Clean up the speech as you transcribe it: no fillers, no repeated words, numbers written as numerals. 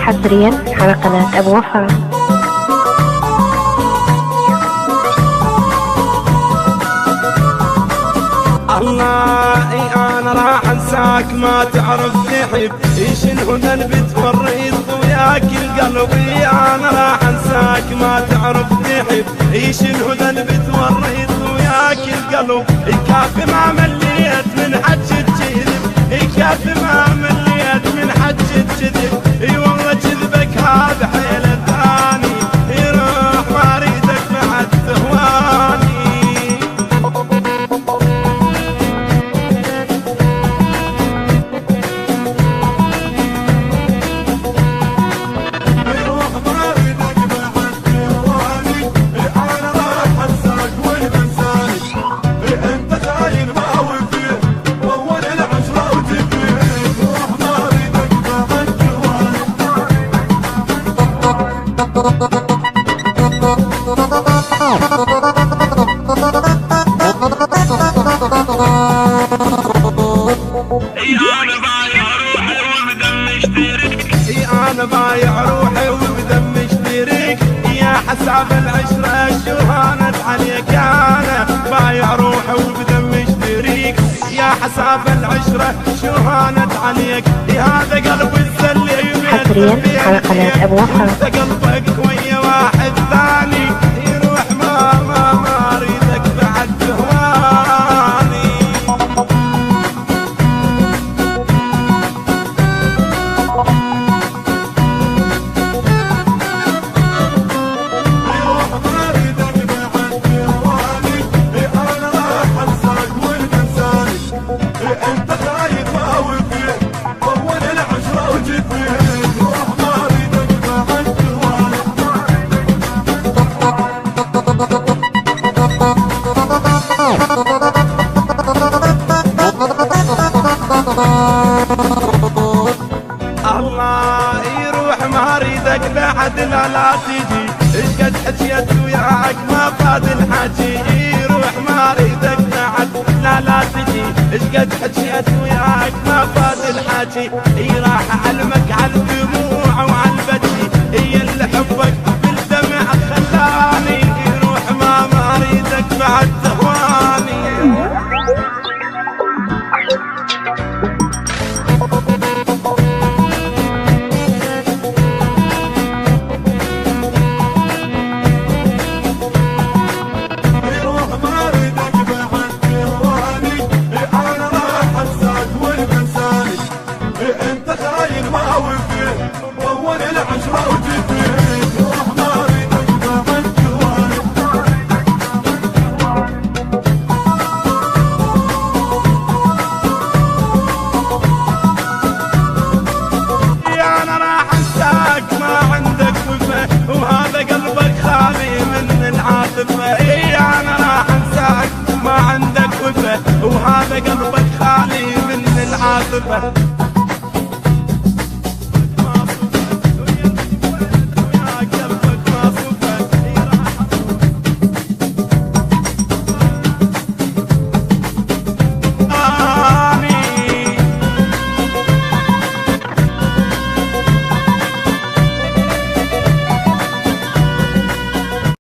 حصريا على قناة أبو وفاء. الله انا راح انساك ما تعرف تحب ايش الهدى بتفرط وياك القلب. انا راح انساك ما تعرف تحب ايش الهدى بتفرط وياك القلب. كافي ما مليت من حج الكذب، كافي ما مليت من حج الكذب. اي والله كذبك هذا حيل الثاني يروح ما اريدك بعد تهواني. أنا بايع روحي وبدم اشتريك يا حساب العشرة شو هانت عليك. أنا بايع روحي وبدم اشتريك يا حساب العشرة شو هانت عليك. هذا قلب السلي حصريا على قناة أبو وفاء. انت قلبك ويا واحد ثاني يروح ما اريدك بعد تهواني. الله يروح ما اريدك بعد لا تجي. ايش قد حكيت وياك ما فاد الحكي. يروح ما اريدك بعد لا تجي. ايش قد حكيت وياك ما فاد الحكي. راح اعلمك على الدموع وعلى البكي. هي اللي حبك بالدمع خلاني يروح ما اريدك بعد تهواني. أنا راح أنساك ما عندك وفا وهذا قلبك خالي من العاطفة.